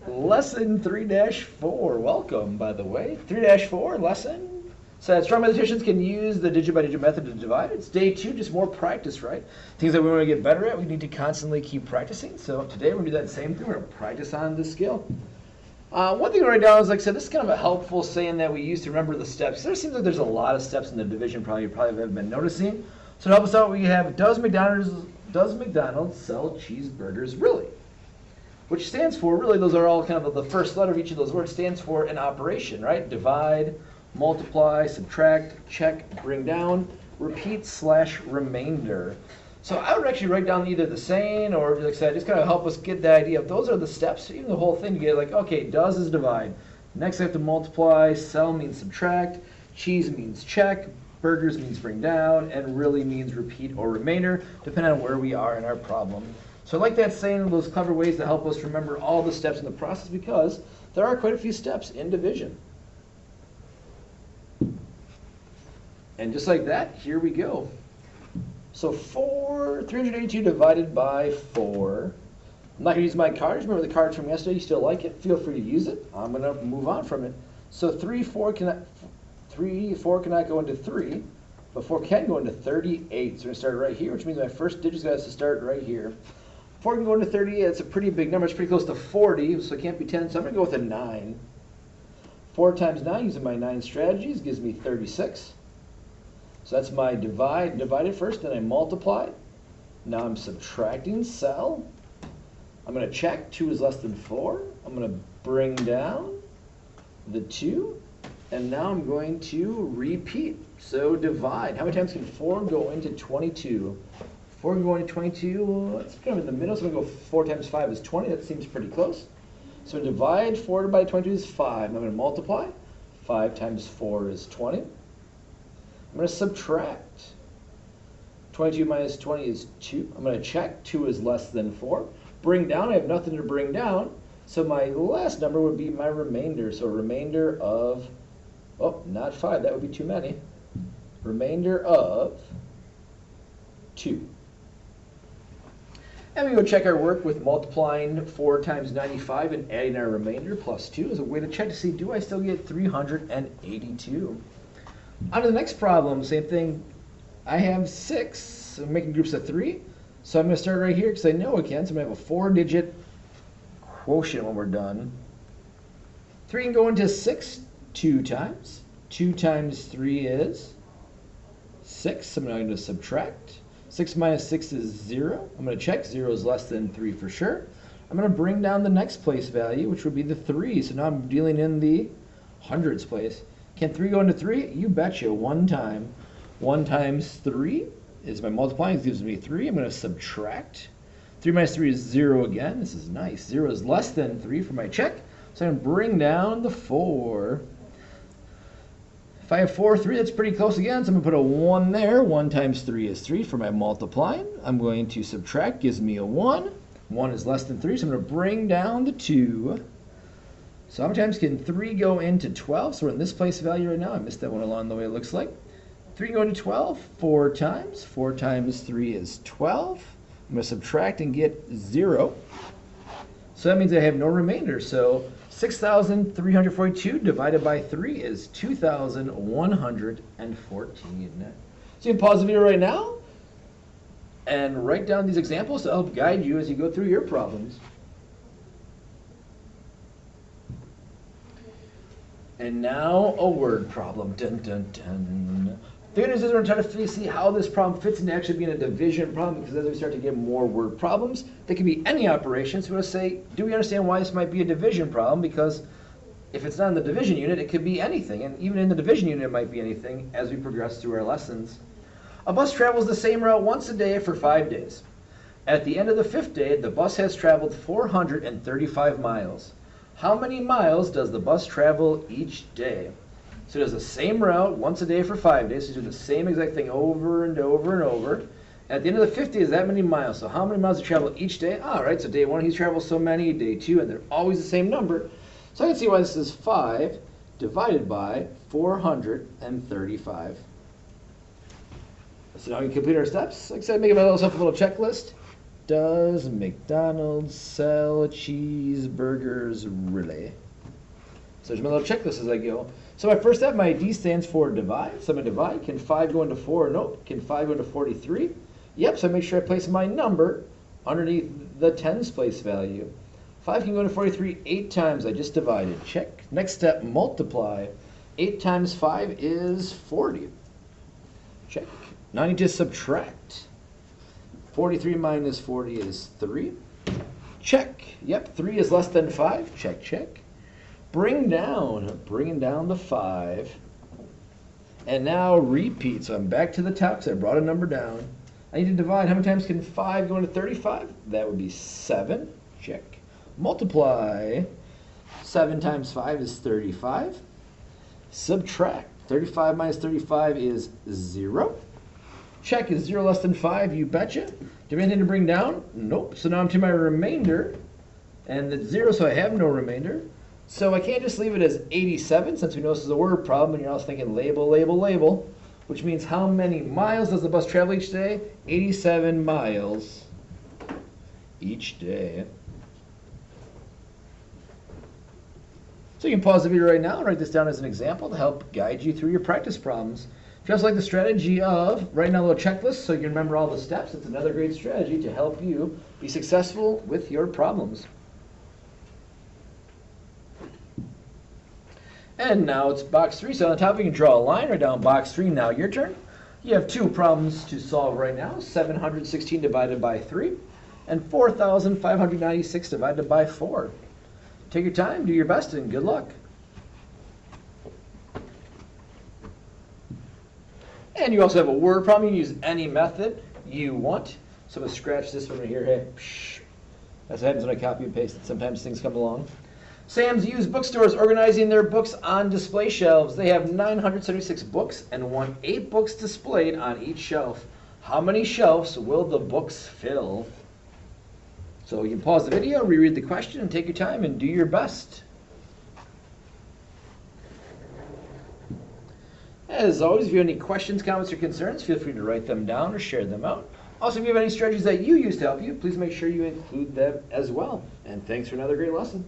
Lesson 3-4. Welcome, by the way. 3-4 lesson. So strong mathematicians can use the digit by digit method to divide. It's day 2, just more practice, right? Things that we want to get better at, we need to constantly keep practicing. So today we're going to do that same thing. We're going to practice on this skill. One thing to write down is, like I said, this is kind of a helpful saying that we use to remember the steps. There seems like there's a lot of steps in the division problem you probably have been noticing. So to help us out, we have, does McDonald's sell cheeseburgers really? Which stands for, really, those are all kind of the first letter of each of those words stands for an operation, right? Divide, multiply, subtract, check, bring down, repeat, / remainder. So I would actually write down either the saying or, like I said, just kind of help us get the idea of those are the steps, even the whole thing to get like, okay, does is divide. Next I have to multiply, sell means subtract, cheese means check, burgers means bring down, and really means repeat or remainder, depending on where we are in our problem. So I like that saying, those clever ways to help us remember all the steps in the process because there are quite a few steps in division. And just like that, here we go. So 382 divided by 4. I'm not going to use my cards. Remember the cards from yesterday? You still like it? Feel free to use it. I'm going to move on from it. So 4 cannot go into 3, but 4 can go into 38. So we're going to start right here, which means my first digit's got to start right here. 4 can go into 38. It's a pretty big number. It's pretty close to 40, so it can't be 10. So I'm going to go with a 9. 4 times 9, using my 9 strategies, gives me 36. So that's my divide. Divide it first, then I multiply. Now I'm subtracting cell. I'm going to check. 2 is less than 4. I'm going to bring down the 2. And now I'm going to repeat. So divide. How many times can 4 go into 22? 4 can go into 22. It's kind of in the middle. So I'm going to go 4 times 5 is 20. That seems pretty close. So divide 4 by 22 is 5. I'm going to multiply. 5 times 4 is 20. I'm going to subtract. 22 minus 20 is 2. I'm going to check. 2 is less than 4. Bring down. I have nothing to bring down. So my last number would be my remainder. So remainder of, oh, not 5. That would be too many. Remainder of 2. And we go check our work with multiplying 4 times 95 and adding our remainder plus 2 as a way to check to see, do I still get 382? On to the next problem, same thing. I have 6, so I'm making groups of 3. So I'm going to start right here because I know I can. So I'm going to have a 4-digit quotient when we're done. 3 can go into 6 2 times. 2 times 3 is 6. So I'm going to subtract. 6 minus 6 is 0. I'm going to check. 0 is less than 3 for sure. I'm going to bring down the next place value, which would be the 3. So now I'm dealing in the hundreds place. Can 3 go into 3? You betcha, 1 time. 1 times 3 is my multiplying, gives me 3. I'm going to subtract. 3 minus 3 is 0 again. This is nice. 0 is less than 3 for my check. So I'm going to bring down the 4. If I have 4, 3, that's pretty close again. So I'm going to put a 1 there. 1 times 3 is 3 for my multiplying. I'm going to subtract, gives me a 1. 1 is less than 3, so I'm going to bring down the 2. So how many times can 3 go into 12? So we're in this place value right now. I missed that one along the way, it looks like. 3 can go into 12 4 times. 4 times 3 is 12. I'm going to subtract and get 0. So that means I have no remainder. So 6,342 divided by 3 is 2,114. So you can pause the video right now and write down these examples to help guide you as you go through your problems. And now a word problem. Dun, dun, dun. The good news is we're going to try to see how this problem fits into actually being a division problem, because as we start to get more word problems, they can be any operation. So we're going to say, do we understand why this might be a division problem? Because if it's not in the division unit, it could be anything. And even in the division unit, it might be anything as we progress through our lessons. A bus travels the same route once a day for 5 days. At the end of the 5th day, the bus has traveled 435 miles. How many miles does the bus travel each day? So it does the same route once a day for 5 days. So you do the same exact thing over and over and over. At the end of the 50 is that many miles. So how many miles do you travel each day? All right, so day 1 he travels so many, day 2, and they're always the same number. So I can see why this is 5 divided by 435. So now we complete our steps. Like I said, make myself a little checklist. Does McDonald's sell cheeseburgers really? So there's my little checklist as I go. So my first step, my D stands for divide. So I'm going to divide. Can 5 go into 4? Nope. Can 5 go into 43? Yep, so I make sure I place my number underneath the tens place value. 5 can go into 43 8 times. I just divided. Check. Next step, multiply. 8 times 5 is 40. Check. Now I need to subtract. 43 minus 40 is 3. Check. Yep, 3 is less than 5. Check, check. Bringing down the 5. And now repeat. So I'm back to the top because I brought a number down. I need to divide. How many times can 5 go into 35? That would be 7. Check. Multiply. 7 times 5 is 35. Subtract. 35 minus 35 is 0. Check. Is 0 less than 5? You betcha. Do you have anything to bring down? Nope. So now I'm to my remainder. And it's 0, so I have no remainder. So I can't just leave it as 87, since we know this is a word problem, and you're also thinking label, label, label, which means how many miles does the bus travel each day? 87 miles each day. So you can pause the video right now and write this down as an example to help guide you through your practice problems. If you also like the strategy of writing down a little checklist so you can remember all the steps, it's another great strategy to help you be successful with your problems. And now it's box 3. So on the top, you can draw a line right down box 3. Now your turn. You have 2 problems to solve right now. 716 divided by 3 and 4,596 divided by 4. Take your time, do your best, and good luck. And you also have a word problem. You can use any method you want. So I'm going to scratch this one right here. Hey, psh. That's what happens when I copy and paste it. Sometimes things come along. Sam's Used Bookstores organizing their books on display shelves. They have 976 books and want 8 books displayed on each shelf. How many shelves will the books fill? So you can pause the video, reread the question, and take your time and do your best. As always, if you have any questions, comments, or concerns, feel free to write them down or share them out. Also, if you have any strategies that you use to help you, please make sure you include them as well. And thanks for another great lesson.